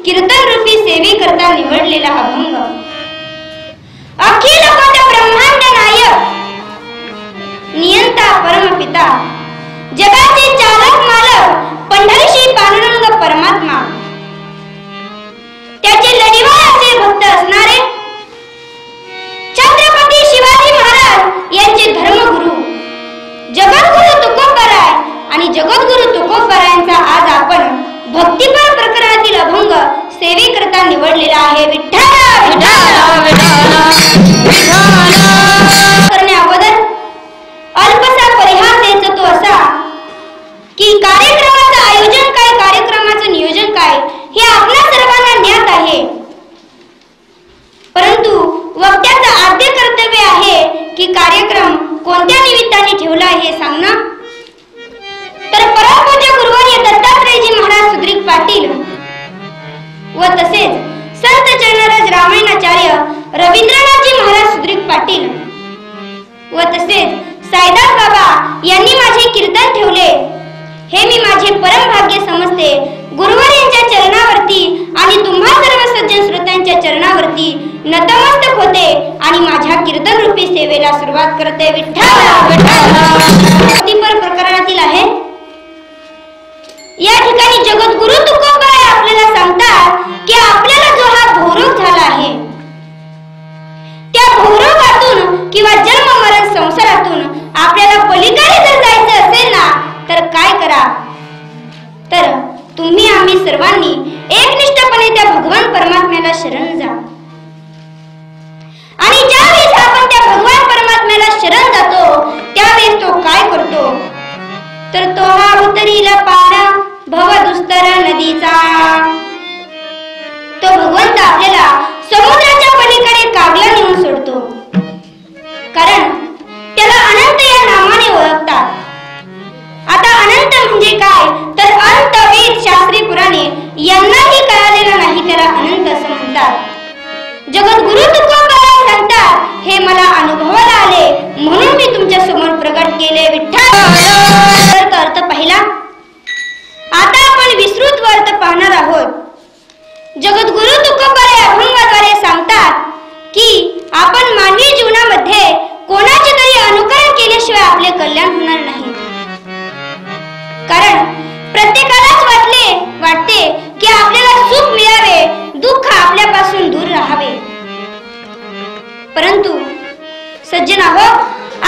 कीर्तन रूपी सेवे करता निवडलेला अभंग अखिल कोट ब्रह्मांड नायक नियंता परमपिता जगाचे चालक मालक पंढरीशी पांडुरंग परमात्मा त्याचे लढीवाळ असे भक्त असणारे छत्रपती शिवाजी महाराज यांचे धर्मगुरु जगद्गुरु तुकोबराय आणि जगद्गुरु तुकोबरायांचा आज आपण भक्तिपर प्रकरणातील अभंग सेवे करता निवडलेला आहे. विठ्ठल विठ्ठल विठ्ठल करण्या अगोदर अल्पसा परिहास द्यायचा तो असा की कार्यक्रमाचं आयोजन काय, कार्यक्रमाचं नियोजन काय हे आपल्या सर्वांना ज्ञात आहे, परंतु वक्त्याचं आद्य कर्तव्य आहे की कार्यक्रम कोणत्या निमित्ताने ठेवला आहे हे सांगणं. तर परमपूज्य गुरुवर्य दत्तात्रेयजी महाराज सुद्रीक पाटील व तसेच संत चरणराज रामायणाचार्य रवींद्रनाथजी महाराज सुद्रीक पाटील व तसेच साईदास बाबा यांनी माझे कीर्तन ठेवले हे मी माझे परम भाग्य समजते. गुरुवर्यांच्या चरणावरती आणि तुम्हा सर्व सज्जन श्रोत्यांच्या चरणावरती नतमस्तक होते आणि माझ्या कीर्तन रूपी सेवेला सुरुवात करते. विठ्ठल भक्तिपर प्रकरणातील आहे. या ठिकाणी जगद्गुरु तुकोबराय आपल्याला सांगतात की आपल्याला जो हा भोरोग झाला आहे त्या भोरोगातून किंवा जन्म मरण संसारातून आपल्याला पलीकडे जर जायचं असेल ना तर काय करा, तर तुम्ही आम्ही सर्वांनी एकनिष्ठपणे त्या भगवान परमात्म्याला शरण जा. आणि ज्यावेळेस आपण त्या भगवान परमात्म्याला शरण जातो त्यावेळेस तो काय करतो, तर तो हा उतरीला पारा भवदुस्तर नदीचा. तो भगवंत आपल्याला समुद्राच्या पलीकडे काबला नेऊन सोडतो, कारण त्याला अनंत या नावाने ओळखतात. आता अनंत म्हणजे काय, तर अंत वेद शास्त्री पुराणे यांनाही कळालेलं नाही त्याला अनंत असं म्हणतात. जगद्गुरु तुकोबराय सांगतात हे मला अनुभवाला आले म्हणून मी तुमच्या समोर प्रकट केले. विठ्ठल अर्थ पाहिला. आता आपण विस्तृत अर्थ पाहणार आहोत. जगद्गुरु तुकोबराय अभंगाद्वारे सांगतात की आपण मानवी जीवनामध्ये कोणाचे तरी अनुकरण केल्याशिवाय आपले कल्याण होणार नाही. कारण प्रत्येकालाच वाटते की आपल्याला सुख मिळावे, दुःख आपल्यापासून दूर राहावे. परंतु सज्जनाहो,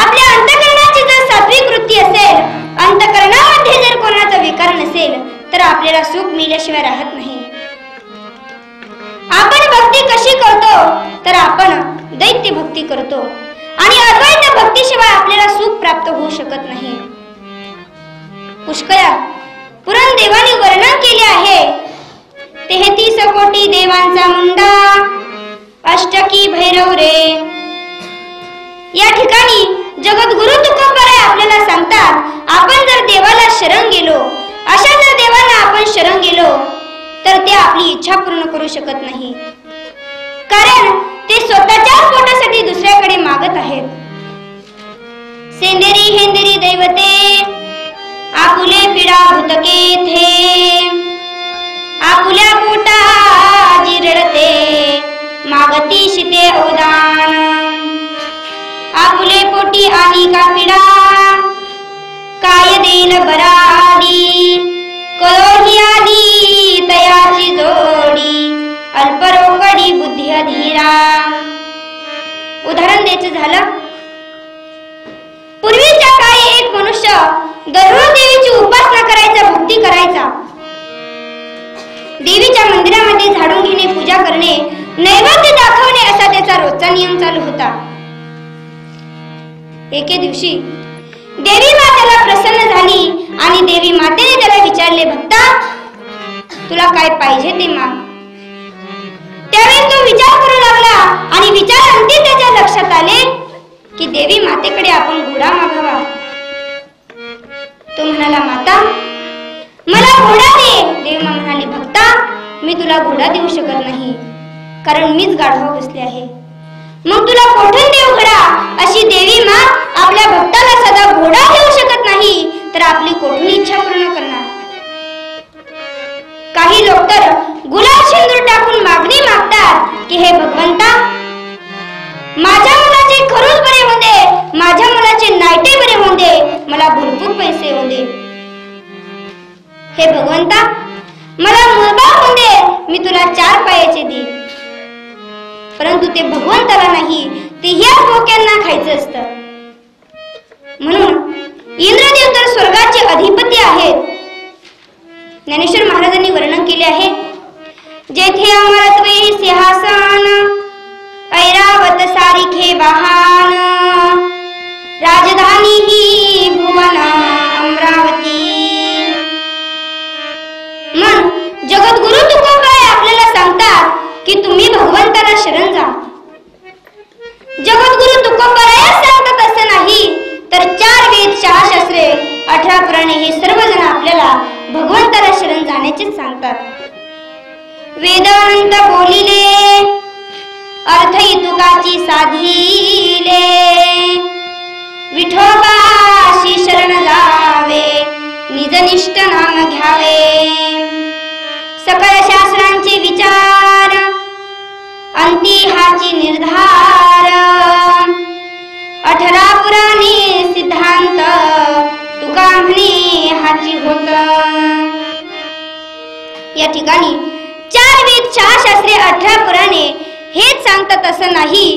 आपल्या अंतःकरणाची जर सात्विक वृत्ती असेल, अंतःकरणामध्ये जर कोणाचा विकार नसेल तर आपल्याला सुख मिळल्याशिवाय राहत नाही. आपण भक्ती कशी करतो, तर आपण दैत्य भक्ती करतो आणि अद्वैत भक्तीशिवाय आपल्याला सुख प्राप्त होऊ शकत नाही. पुष्कळात पुराण देवाने वर्णन केले आहे. 33 कोटी देवांचा मुंडा अष्टकी भैरव रे. या ठिकाणी जगद्गुरु तुकोबराय आपल्याला सांगतात आपण जर देवाला शरण गेलो, अशा जर देवाला आपण शरण गेलो तर ते आपली इच्छा पूर्ण करू शकत नाही, कारण ते स्वतःच्या पोटासाठी दुसऱ्याकडे मागत आहेत. सेंदेरी हेंदेरी दैवते आकुले पिडा भूतके थे, आकुल्या पोटा जिरडते मागती शिते उदान. आकुले पोटी आणि का पिडा काय देईल बराडी, कलोही आधी तयाची जोडी अल्परोकडी बुद्धी अधीरा. उदाहरण द्यायचं झालं, पूर्वीच्या काळी एक मनुष्य दररोज देवीची उपासना करायचा, भक्ती करायचा. देवीच्या मंदिरामध्ये झाडून घेणे, पूजा करणे, नैवेद्य दाखवणे असा त्याचा रोजचा नियम चालू होता. एके दिवशी देवी मातेला प्रसन्न झाली आणि देवी मातेने त्याला विचारले, भक्ता तुला काय पाहिजे ते माग. त्यावेळी तो विचार करू लागला आणि विचारांती त्याच्या लक्षात आले की देवी मातेकडे आपण घोडा मागावा. तो म्हणाला, माता मला घोडा दे. देवी म्हणाली, भक्ता मी तुला घोडा देऊ शकत नाही, कारण मीच गाढवा बसले आहे. मग तुला कोठून देऊ घोडा. अशी देवी माँ आपल्या भक्ताला सदा घोडा देऊ शकत नाही तर आपली कोठून इच्छा पूर्ण करणार. काही लोक तर गुलाब की हे भगवंता, माझ्या मुलाचे खरोच बरे होऊ दे, माझ्या मुलाचे नाईटे बरे होऊ दे, मला भरपूर पैसे होऊ दे. हे भगवंता, मला मुलबाळ होऊ दे, मी तुला 4 पायाचे दे. परंतु ते भगवंताला नाही, ते ह्या भोक्यांना खायचं असतं. म्हणून इंद्रदेव तर स्वर्गाचे अधिपती आहेत. ज्ञानेश्वर महाराजांनी वर्णन केले आहे, जेथे अमरत्वे सिंहासन, ऐरावत सारिखे वाहन, राजधानी ही भुवन अमरावती. मन जगद्गुरु तुकोबाई आपल्याला सांगतात की तुम्ही भगवंताला शरण जा. जगद्गुरु तुकोबाई सांगतात असं नाही, तर 4 वेद, 6 शास्त्रे, 18 पुराणे हे सर्वजण आपल्याला भगवंताला शरण जाण्याचे सांगतात. वेदांत बोलिले, अर्थ तुकाची साधिले, विठोबाशी शरण जावे, निजनिष्ठ नाम घ्यावे. सकळ शास्त्रांचे विचार, अंती हाची निर्धार, 18 पुराणे सिद्धांत, तुका म्हणे हाची होत. या ठिकाणी 4 वेद, 6 शास्त्रे, 18 पुराणे हेच सांगतात असं नाही,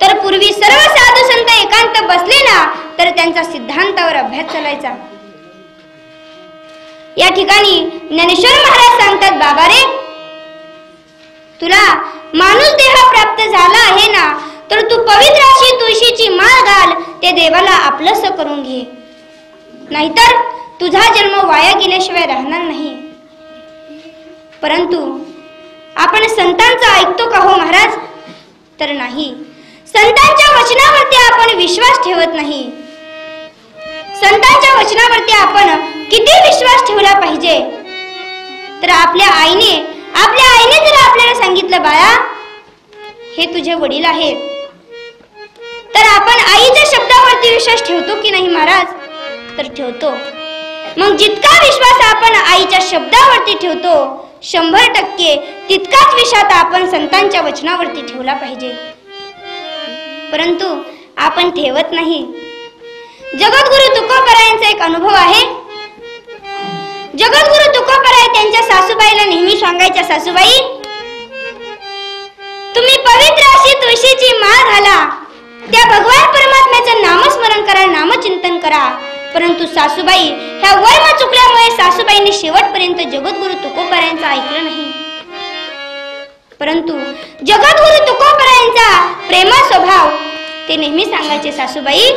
तर पूर्वी सर्व साधू संत एकांत बसले ना, तर त्यांचा सिद्धांतावर अभ्यास चालायचा. या ठिकाणी ज्ञानेश्वर महाराज सांगतात, बाबा रे, तुला माणूस देह प्राप्त झाला आहे ना, तर तू पवित्र अशी तुळशीची माळ घाल, ते देवाला आपलंस करून घे, नाहीतर तुझा जन्म वाया गेल्याशिवाय राहणार नाही. परंतु आपण संतांचं ऐकतो का हो महाराज? तर नाही. संतांच्या वचनावरती आपण विश्वास ठेवत नाही. संतांच्या वचनावरती आपण किती विश्वास ठेवला पाहिजे? तर आपल्या आईने जर आपल्याला सांगितलं, बाळा हे तुझे वडील आहेत, तर आपण आईच्या शब्दावरती विश्वास ठेवतो की नाही महाराज? तर ठेवतो. मग जितका विश्वास आपण आईच्या शब्दावरती ठेवतो, 100% तितकाच विश्वास आपण संतांच्या वचनावरती ठेवला पाहिजे. परंतु आपण ठेवत नाही. जगद्गुरु तुकोबारायांचा एक अनुभव आहे. जगद्गुरु तुकोबाराय त्यांच्या सासूबाईला नेहमी सांगायच्या, सासूबाई तुम्ही पवित्र अशी तुळशीची माळ घाला, त्या भगवान परमात्म्याचं नामस्मरण करा, नामचिंतन करा. परंतु सासूबाई ह्या वर्म चुकल्यामुळे सासूबाईंनी शेवटपर्यंत जगद्गुरु तुकोबारायांचं ऐकलं नाही. परंतु जगद्गुरु तुकोबारायांचा प्रेमा स्वभाव, ते नेहमी सांगायचे, सासूबाई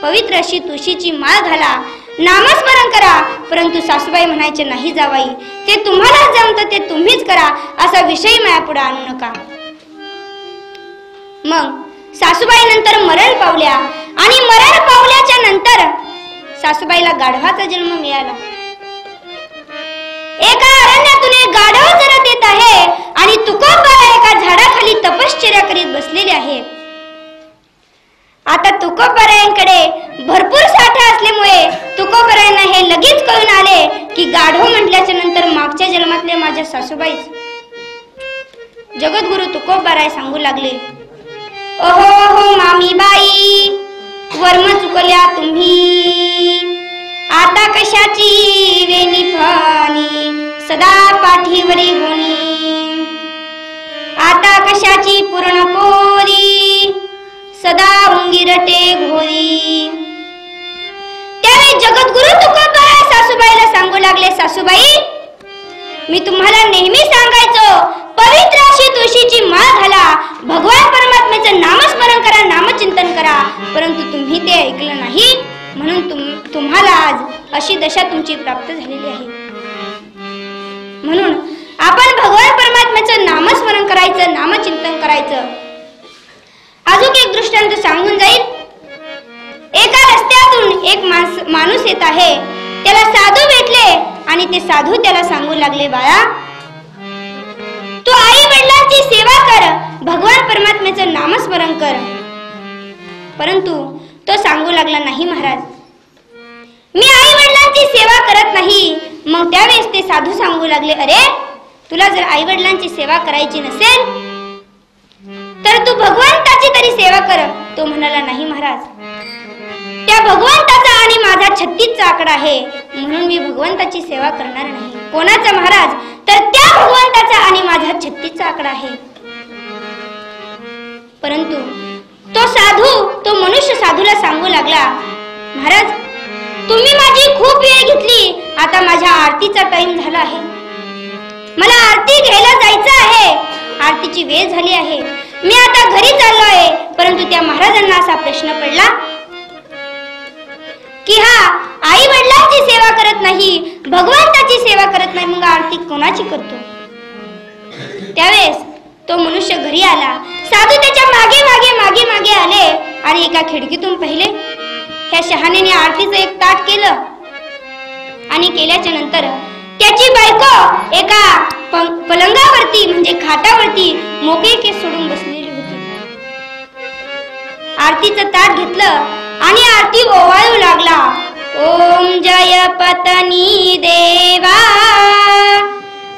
पवित्र अशी तुळशीची माळ घाला, नामस्मरण करा. परंतु सासूबाई म्हणायचे, नाही जावाई, ते तुम्हाला जमतं ते तुम्हीच करा, असा विषय मायापुढे आणू नका. मग सासूबाई नंतर मरण पावल्या, आणि मरण पावल्याच्या नंतर सासूबाईला गाढवाचा जन्म मिळाला. एका अरण्यातून एक गाढव चरत येत आहे, आणि तुकोबाराय एका झाडाखाली तपश्चर्या करीत बसलेले आहेत. आता तुकोबारायांकडे भरपूर साठा असल्यामुळे तुकोबारायांना हे लगेच कळून आले की गाढव म्हटल्याच्या नंतर मागच्या जन्मातले माझ्या सासूबाईच. जगद्गुरु तुकोबाराय सांगू लागले, ओहो हो मामी बाई, वर्म चुकल्या तुम्ही, आता कशाची वेणी फानी, सदा पाठीवरी गोणी, आता कशाची पूर्ण पोरी, सदा उंगिरटे घोरी. त्यावेळी जगद्गुरु तुकोबाराय सासूबाईला सांगू लागले, सासूबाई मी तुम्हाला नेहमी सांगायचो, पवित्र अशी तुळशीची माळ घाला, भगवान परमात्म्याचं नामस्मरण करा, नामचिंतन करा. परंतु तुम्ही ते ऐकलं नाही, म्हणून तुम्हाला आज अशी दशा तुमची प्राप्त झालेली आहे. म्हणून आपण भगवान परमात्म्याचं नामस्मरण करायचं, नामचिंतन करायचं. अजून एक दृष्टांत सांगून जाईल. एका रस्त्यातून एक माणूस येत आहे, त्याला साधू भेटले, आणि ते साधू त्याला सांगू लागले, बाळा तू आई वडिलांची सेवा कर, भगवान परमात्म्याचं नामस्मरण कर. परंतु तो सांगू लागला, नाही महाराज, मी आई वडिलांची सेवा करत नाही. मग त्यावेळेस ते साधू सांगू लागले, अरे तुला जर आई वडिलांची सेवा करायची नसेल तर तू भगवंताची तरी सेवा कर. तो म्हणाला, नाही महाराज, त्या भगवंताचा आणि माझा 36चा आकडा आहे, म्हणून मी भगवंताची सेवा करणार नाही. कोणाचा महाराज? तर त्या भगवंताचा आणि माझा 36चा आकडा आहे. परंतु तो मनुष्य साधूला सांगू लागला, महाराज, तुम्ही माझी खूप वेळ घेतली. आता माझ्या आरतीचा टाइम झाला आहे. मला आरती घ्यायला जायचं आहे. आरतीची वेळ झाली आहे. मी आता घरी चाललो आहे. परंतु त्या महाराजांना असा प्रश्न पडला की हा आई वडिलांची सेवा करत नाही, भगवंताची सेवा करत नाही, मग आरती कोणाची करतो? त्यावेळेस तो मनुष्य घरी आला. साधू त्याच्या मागे मागे मागे मागे आले आणि एका खिडकीतून पाहिले. ह्या शहाण्याने आरतीचं एक ताट केलं आणि केल्याच्या नंतर त्याची बायको एका पलंगावरती म्हणजे खाटावरती मोकळे केस सोडून बसलेली होती. आरतीचं ताट घेतलं आणि आरती ओवाळू लागला. ओम जय पत्नी देवा,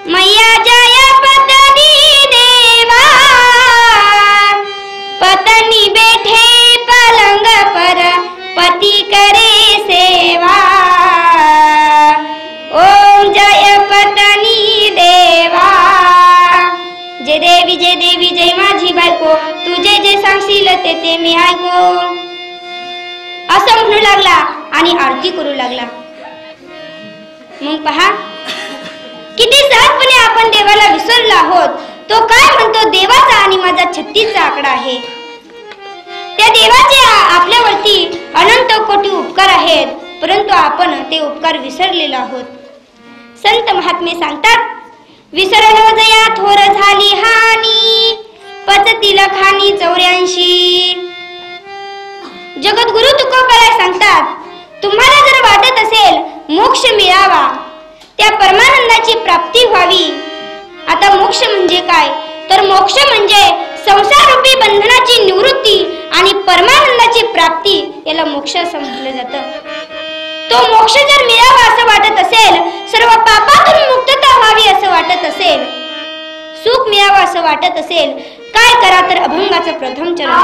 मैया जय पत्नी देवा, पत्नी बैठे पलंग पर, पति करे सेवा. ओम जय पत्नी देवा. जय देवी जय देवी जय माझी बायको, तू जे जे सांगशील ते मी ऐकू, असं म्हणू लागला आणि आरती करू लागला. मग पहा किती सहजपणे आपण देवाला विसरलो आहोत. तो काय म्हणतो? देवाचा आणि माझा 36चा आकडा आहे. त्या देवाचे आपल्यावरती अनंत कोटी उपकार आहेत, परंतु आपण ते उपकार विसरलेलो आहोत. संत महात्मे सांगतात, विसरलो जया थोर झाली हानी, पचतील खानी 84. जगद्गुरु तुकोबराय सांगतात, तुम्हाला जर वाटत असेल मोक्ष मिळावा, त्या परमानंदाची प्राप्ती व्हावी. आता मोक्ष म्हणजे काय? तर मोक्ष म्हणजे संसार रूपी बंधनाची निवृत्ती आणि परमानंदाची प्राप्ती, याला मोक्ष असं म्हटलं जातं. तो मोक्ष जर मिळावा असं वाटत असेल, सर्व पापातून मुक्तता व्हावी असं वाटत असेल, सुख मिळावं असं वाटत असेल, काय करा तर अभंगाचं प्रथम चरण